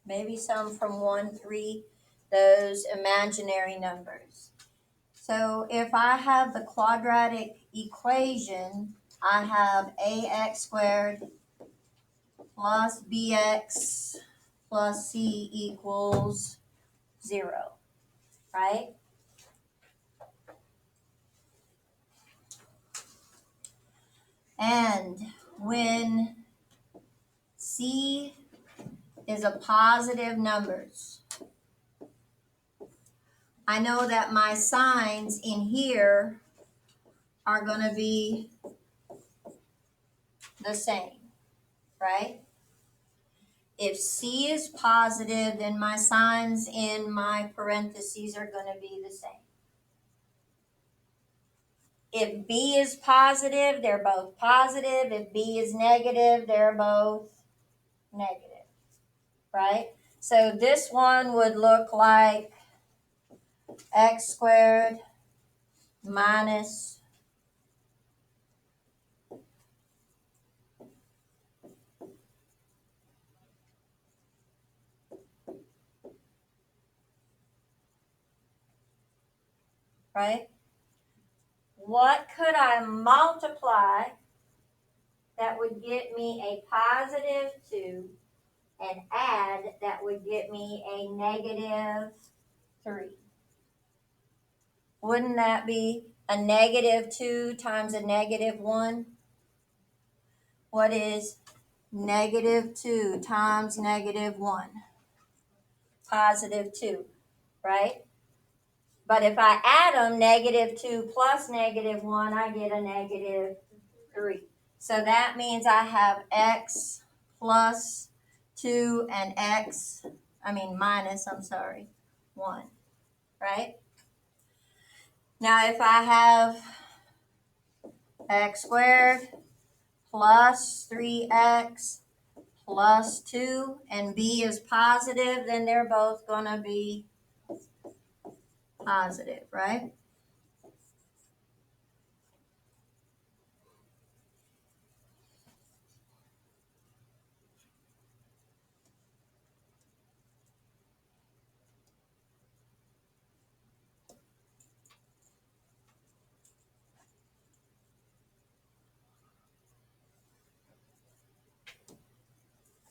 maybe some from 1, 3, those imaginary numbers. So if I have the quadratic equation, I have ax squared plus bx plus c equals 0, right? And when c is a positive numbers, I know that my signs in here are going to be the same, right? If C is positive, then my signs in my parentheses are going to be the same. If B is positive, they're both positive. If B is negative, they're both negative, right? So this one would look like x squared minus right? What could I multiply that would get me a positive 2 and add that would get me a negative 3? Wouldn't that be a negative 2 times a negative 1? What is negative 2 times negative 1? Positive 2, right? But if I add them, negative 2 plus negative 1, I get a negative 3. So that means I have x plus 2 and minus 1, right? Now if I have x squared plus 3x plus 2 and b is positive, then they're both going to be positive, right?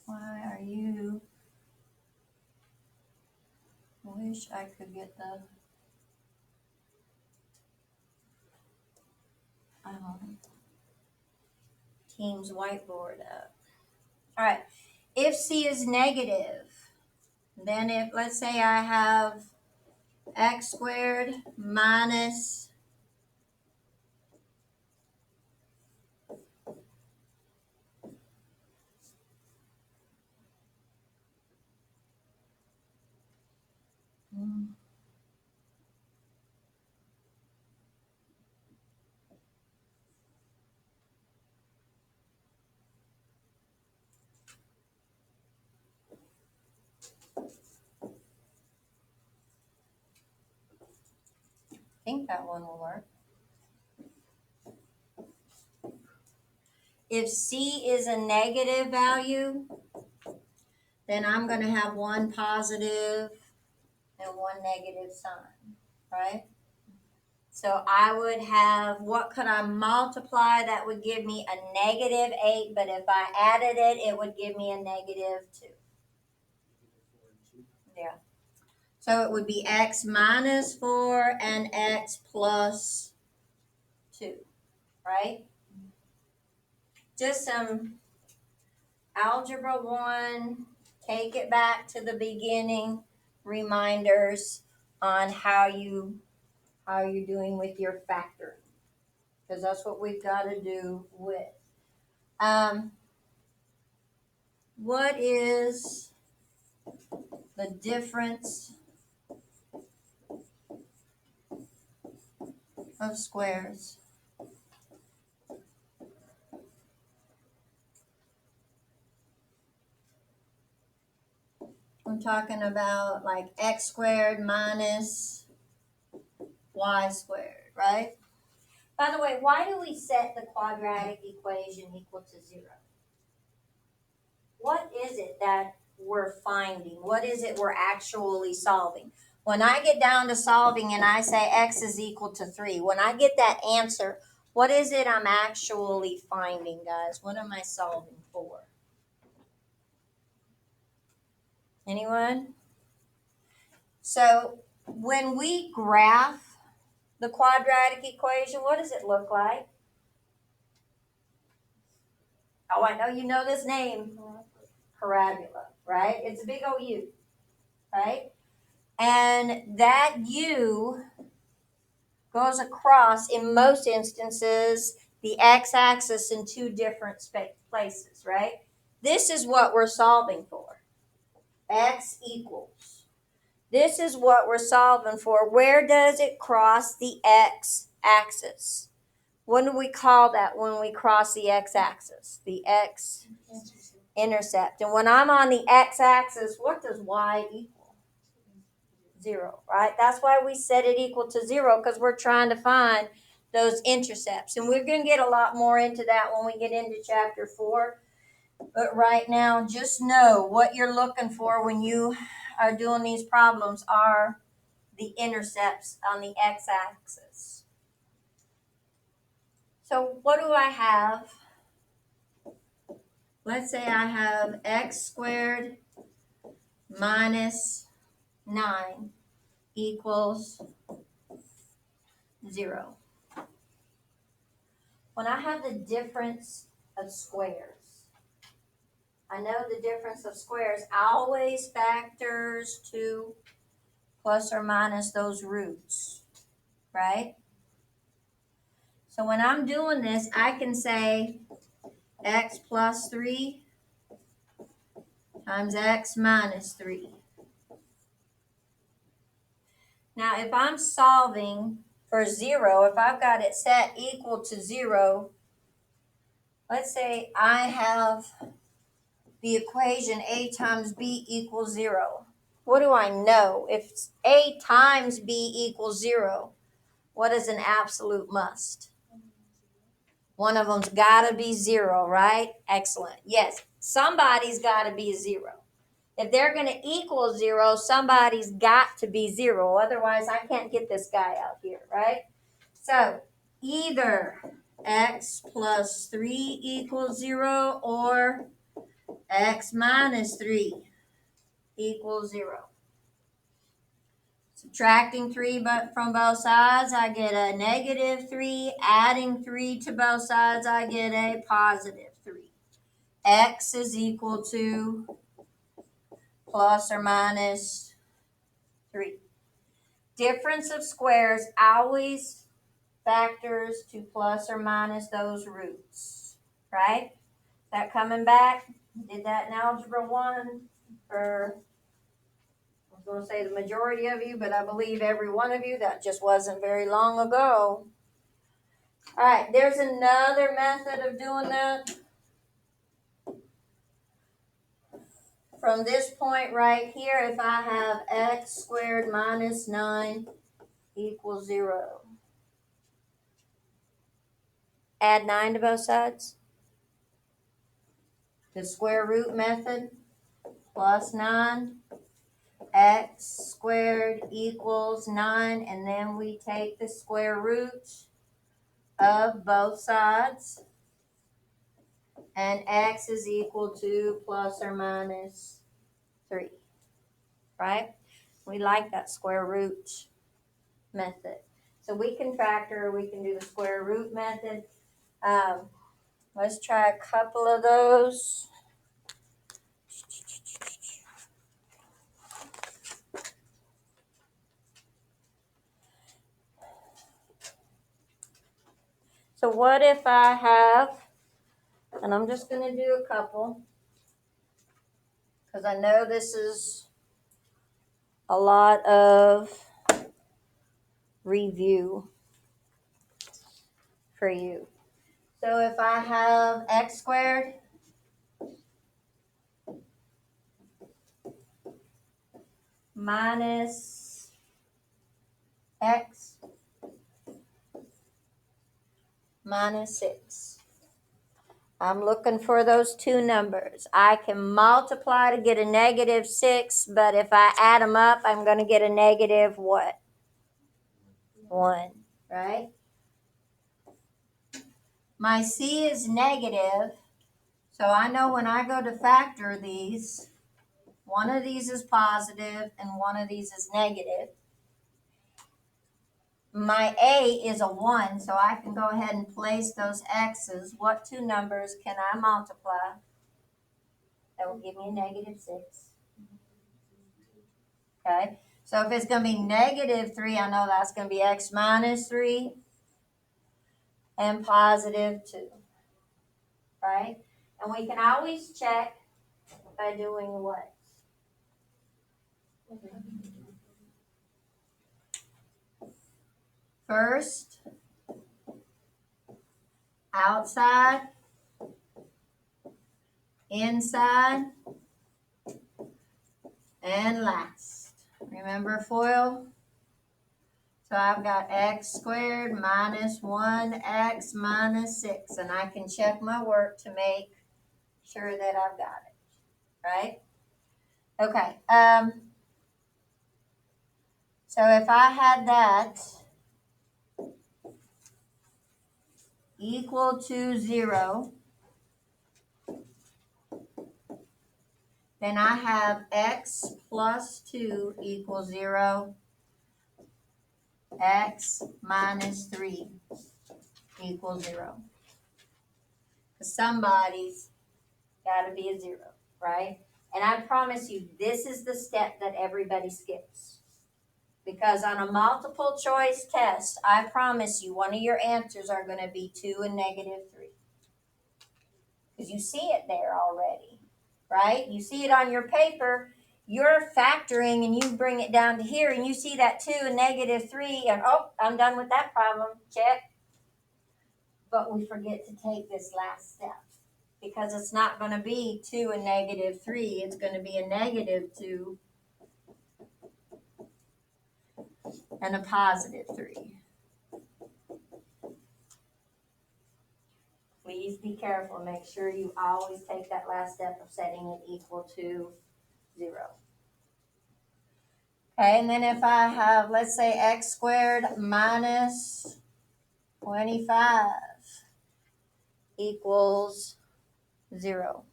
Why are you? Wish I could get the Teams whiteboard up. All right. If C is negative, then if, let's say I have x squared minus I think that one will work. If C is a negative value, then I'm going to have one positive and one negative sign, right? So I would have, what could I multiply that would give me a negative 8, but if I added it, it would give me a negative 2. Yeah. So it would be x minus 4 and x plus 2, right? Just some Algebra 1, take it back to the beginning, reminders on how you're doing with your factoring, because that's what we've got to do with. What is the difference of squares? I'm talking about like x squared minus y squared, right? By the way, why do we set the quadratic equation equal to 0? What is it that we're finding? What is it we're actually solving? When I get down to solving and I say x is equal to 3, when I get that answer, what is it I'm actually finding, guys? What am I solving for? Anyone? So when we graph the quadratic equation, what does it look like? Oh, I know you know this name. Parabola, right? It's a big old U, right? And that U goes across, in most instances, the x-axis in two different places, right? This is what we're solving for. X equals. This is what we're solving for. Where does it cross the x-axis? What do we call that when we cross the x-axis? The x-intercept. And when I'm on the x-axis, what does y equal? 0, right? That's why we set it equal to 0, because we're trying to find those intercepts. And we're going to get a lot more into that when we get into chapter 4. But right now, just know what you're looking for when you are doing these problems are the intercepts on the x-axis. So what do I have? Let's say I have x squared minus 9 equals 0. When I have the difference of squares, I know the difference of squares always factors to plus or minus those roots, right? So when I'm doing this, I can say x plus 3 times x minus 3. Now, if I'm solving for 0, if I've got it set equal to 0, let's say I have the equation a times b equals 0. What do I know? If a times b equals 0, what is an absolute must? One of them's got to be 0, right? Excellent. Yes, somebody's got to be a 0. If they're going to equal 0, somebody's got to be 0. Otherwise, I can't get this guy out here, right? So either x plus 3 equals 0 or x minus 3 equals 0. Subtracting 3 from both sides, I get a negative 3. Adding 3 to both sides, I get a positive 3. X is equal to plus or minus 3. Difference of squares always factors to plus or minus those roots, right? That coming back? Did that in Algebra 1 for, I was going to say the majority of you, but I believe every one of you. That just wasn't very long ago. All right, there's another method of doing that. From this point right here, if I have x squared minus 9 equals 0. Add 9 to both sides. The square root method, plus 9. X squared equals 9, and then we take the square root of both sides, and x is equal to plus or minus 3, right? We like that square root method. So we can factor, we can do the square root method. Let's try a couple of those. So what if I have, and I'm just going to do a couple, because I know this is a lot of review for you. So if I have x squared minus x minus 6. I'm looking for those two numbers. I can multiply to get a negative 6, but if I add them up, I'm going to get a negative what? 1, right? My C is negative, so I know when I go to factor these, one of these is positive and one of these is negative. My A is a 1, so I can go ahead and place those X's. What two numbers can I multiply? That will give me a negative 6. Okay, so if it's going to be negative 3, I know that's going to be X minus 3 and positive 2, right? And we can always check by doing what? First, outside, inside, and last. Remember FOIL? So I've got x squared minus 1x minus 6. And I can check my work to make sure that I've got it, right? Okay. So if I had that equal to 0, then I have x plus 2 equals 0, x minus 3 equals 0. Because somebody's got to be a 0, right? And I promise you, this is the step that everybody skips. Because on a multiple choice test, I promise you, one of your answers are going to be 2 and negative 3. Because you see it there already, right? You see it on your paper. You're factoring and you bring it down to here and you see that 2 and negative 3 and oh, I'm done with that problem. Check. But we forget to take this last step because it's not going to be 2 and negative 3. It's going to be a negative 2 and a positive 3. Please be careful. Make sure you always take that last step of setting it equal to 0. Okay, and then if I have, let's say, x squared minus 25 equals 0.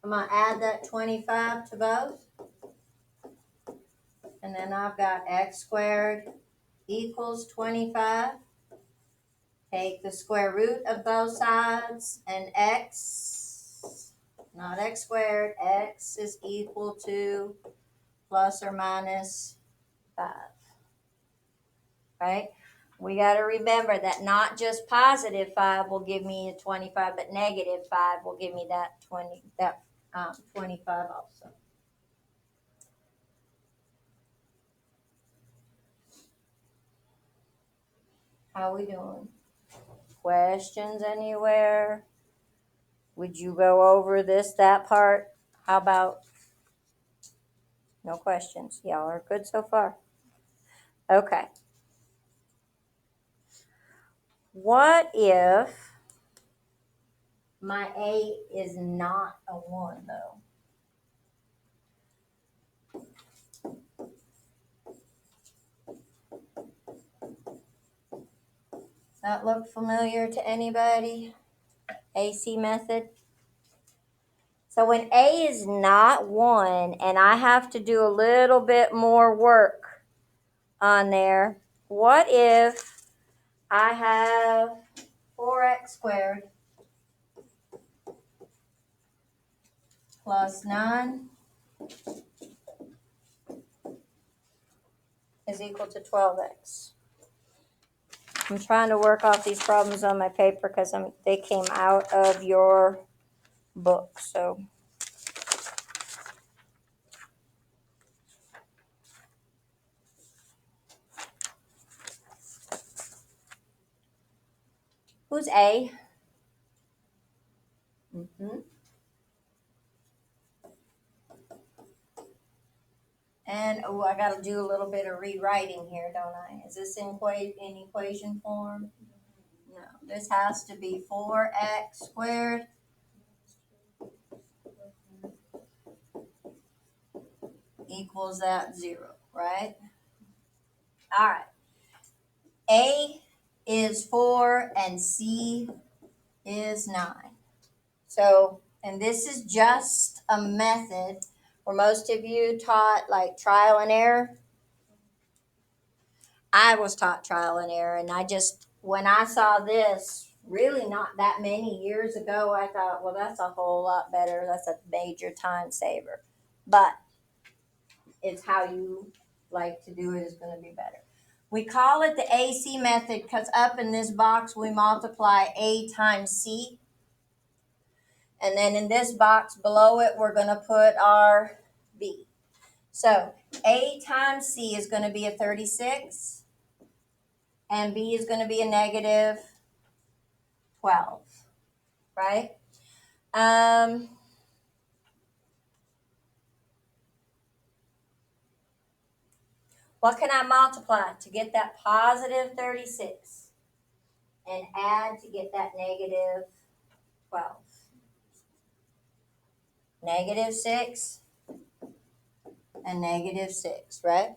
I'm going to add that 25 to both. And then I've got x squared equals 25. Take the square root of both sides, and x, not x squared, x is equal to plus or minus 5. Right? We got to remember that not just positive 5 will give me a 25, but negative 5 will give me that 25 also. How we doing? Questions anywhere? Would you go over that part? How about no questions? Y'all are good so far. Okay. What if my A is not a 1 though? Does that look familiar to anybody? AC method? So when A is not 1 and I have to do a little bit more work on there, what if I have 4x squared plus 9 is equal to 12x? I'm trying to work off these problems on my paper because they came out of your book. So who's A? Mm-hmm. And oh, I got to do a little bit of rewriting here, don't I? Is this in equation form? No, this has to be 4x squared equals that 0, right? All right. A is 4 and C is 9. So, and this is just a method where most of you taught like trial and error. I was taught trial and error, and when I saw this, really not that many years ago, I thought, well, that's a whole lot better. That's a major time saver. But it's how you like to do it is going to be better. We call it the AC method because up in this box, we multiply A times C. And then in this box below it, we're going to put our B. So A times C is going to be a 36. And B is going to be a negative 12, right? What can I multiply to get that positive 36 and add to get that negative 12? Negative 6 and negative 6, right?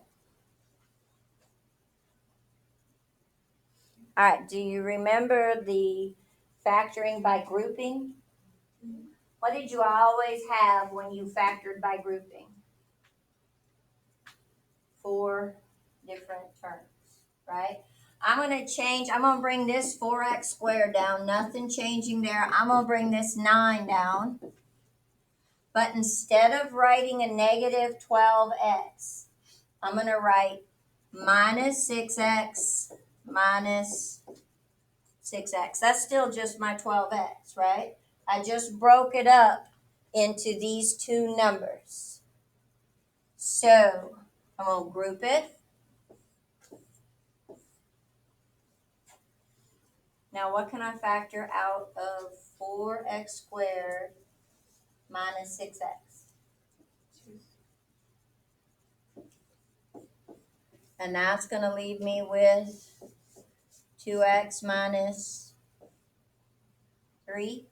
All right, do you remember the factoring by grouping? What did you always have when you factored by grouping? 4 different terms, right? I'm going to bring this 4x squared down, nothing changing there. I'm going to bring this 9 down. But instead of writing a negative 12x, I'm going to write minus 6x minus 6x. That's still just my 12x, right? I just broke it up into these two numbers. So I'm going to group it. Now what can I factor out of 4x squared minus 6x? And that's going to leave me with 2x minus 3.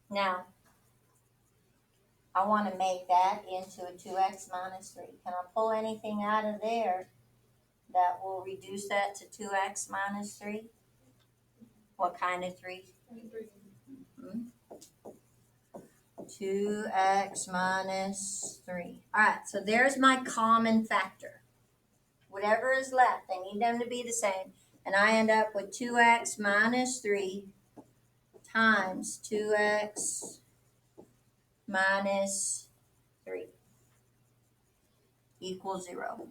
Now, I want to make that into a 2x minus 3. Can I pull anything out of there that will reduce that to 2x minus 3? What kind of 3? 2x minus 3. All right, so there's my common factor. Whatever is left, I need them to be the same. And I end up with 2x minus 3 times 2x minus 3 equals 0.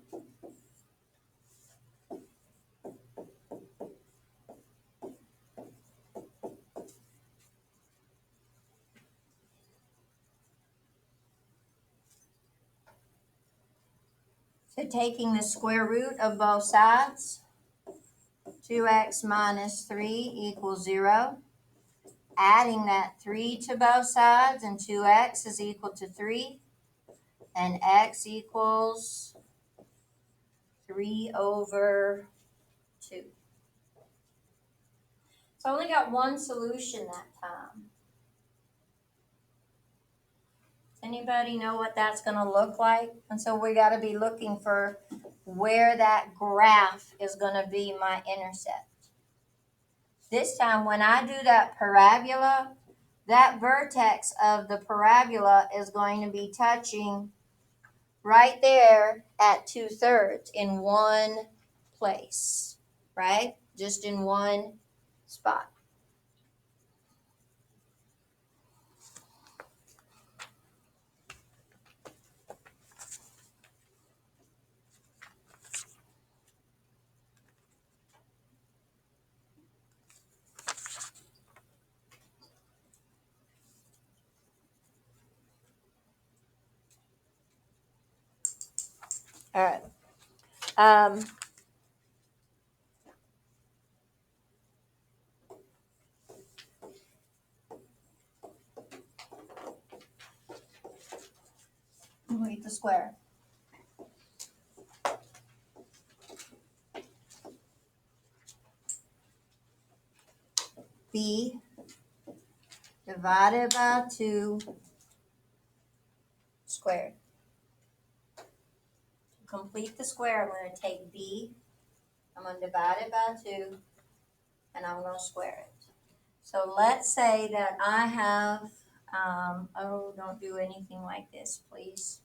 So taking the square root of both sides, 2x minus 3 equals 0. Adding that 3 to both sides, and 2x is equal to 3. And x equals 3 over 2. So I only got one solution that time. Does anybody know what that's going to look like? And so we got to be looking for where that graph is going to be my intercept. This time when I do that parabola, that vertex of the parabola is going to be touching right there at 2/3 in one place, right? Just in one spot. Complete the square. B divided by 2 squared. To complete the square, I'm going to take B, I'm going to divide it by 2, and I'm going to square it. So let's say that I have, oh, don't do anything like this, please.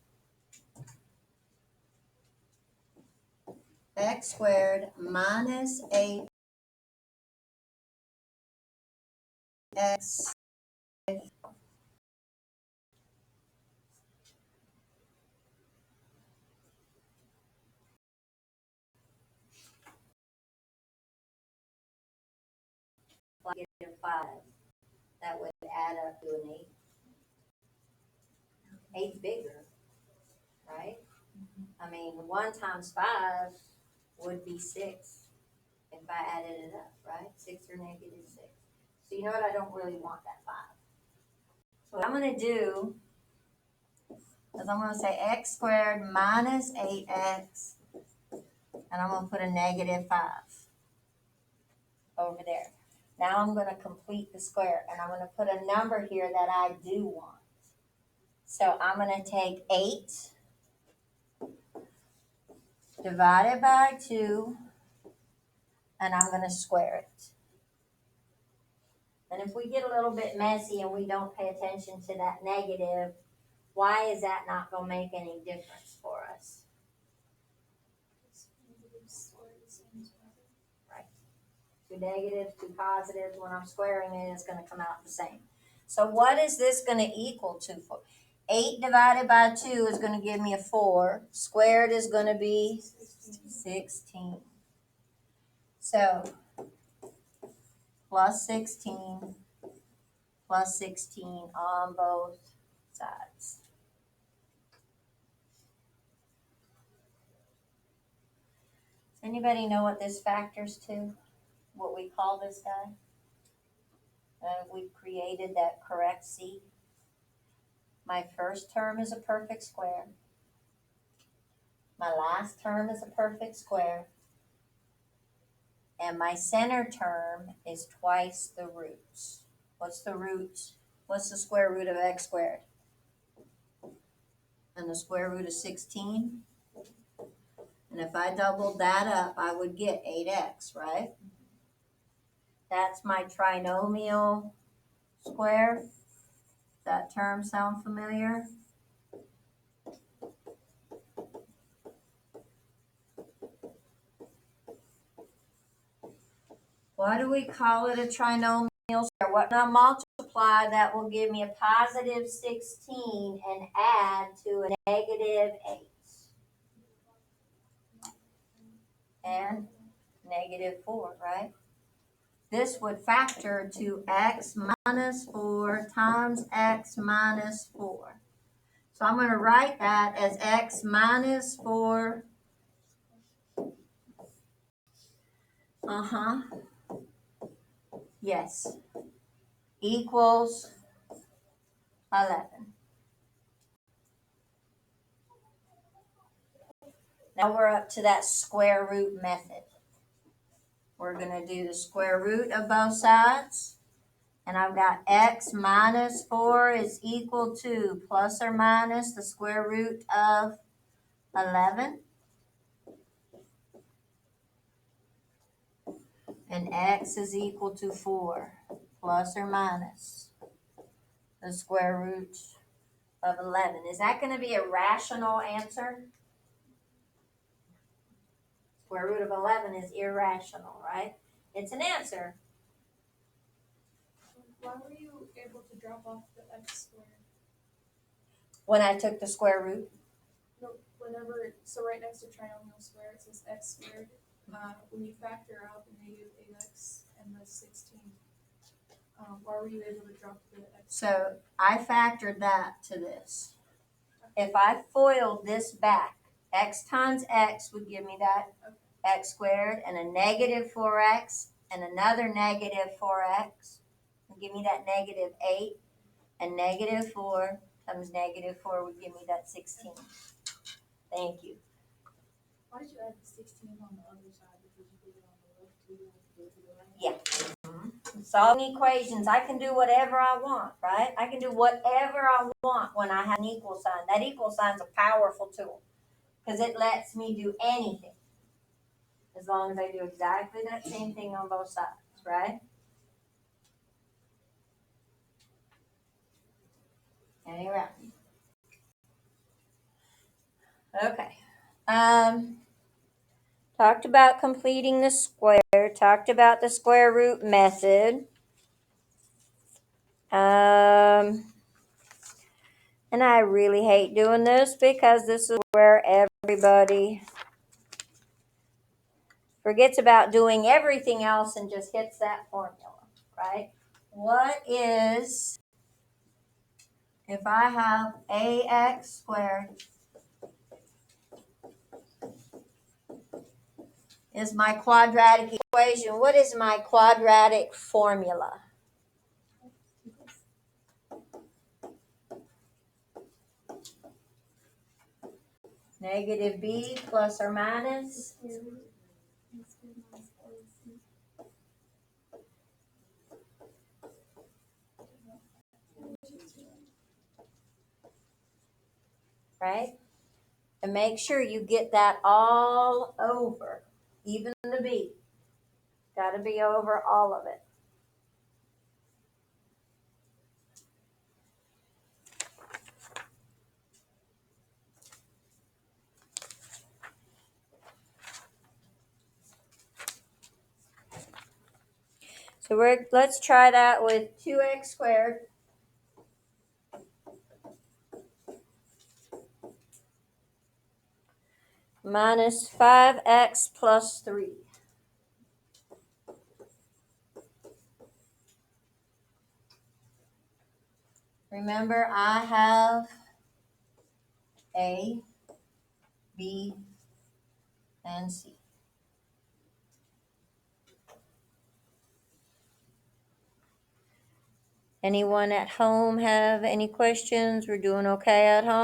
X squared minus 8x negative 5. That would add up to an 8. 8's bigger, right? I mean, 1 times 5 would be 6 if I added it up, right? 6 or negative 6. So you know what? I don't really want that 5. So what I'm going to do is I'm going to say x squared minus 8x, and I'm going to put a negative 5 over there. Now I'm going to complete the square, and I'm going to put a number here that I do want. So I'm going to take 8 divided by 2, and I'm going to square it. And if we get a little bit messy and we don't pay attention to that negative, why is that not going to make any difference for us? Right. 2 negatives, 2 positives, when I'm squaring it, it's going to come out the same. So what is this going to equal to? 8 divided by 2 is going to give me a 4. Squared is going to be 16. So plus 16 plus 16 on both sides. Does anybody know what this factors to? What we call this guy? We've created that correct C. My first term is a perfect square. My last term is a perfect square. And my center term is twice the roots. What's the root? What's the square root of x squared? And the square root of 16. And if I doubled that up, I would get 8x, right? That's my trinomial square. Does that term sound familiar? Why do we call it a trinomial square? What can I multiply that will give me a positive 16 and add to a negative 8? And negative 4, right? This would factor to x minus 4 times x minus 4. So I'm going to write that as x minus 4. Yes. Equals 11. Now we're up to that square root method. We're going to do the square root of both sides. And I've got x minus 4 is equal to plus or minus the square root of 11. And x is equal to 4 plus or minus the square root of 11. Is that going to be a rational answer? Square root of 11 is irrational, right? It's an answer. Why were you able to drop off the x squared? When I took the square root? No, whenever, so right next to trinomial square, it says x squared. When you factor out the negative 8x and the 16, why were you able to drop the x? So I factored that to this. If I FOILed this back X times X would give me that X squared, and a negative 4X, and another negative 4X would give me that negative 8, and negative 4 times negative 4 would give me that 16. Thank you. Why did you add the 16 on the other side? Because you did it on the left too, like you did to the right? Yeah. Solving equations, I can do whatever I want, right? I can do whatever I want when I have an equal sign. That equal sign is a powerful tool because it lets me do anything as long as I do exactly that same thing on both sides, right? Anyway. Okay. Talked about completing the square. Talked about the square root method. And I really hate doing this because this is where everybody forgets about doing everything else and just hits that formula, right? What is, if I have ax squared is my quadratic equation, what is my quadratic formula? Negative b plus or minus right? And make sure you get that all over, even the b. Got to be over all of it. So let's try that with 2x squared minus 5x plus 3. Remember, I have A, B, and C. Anyone at home have any questions? We're doing okay at home?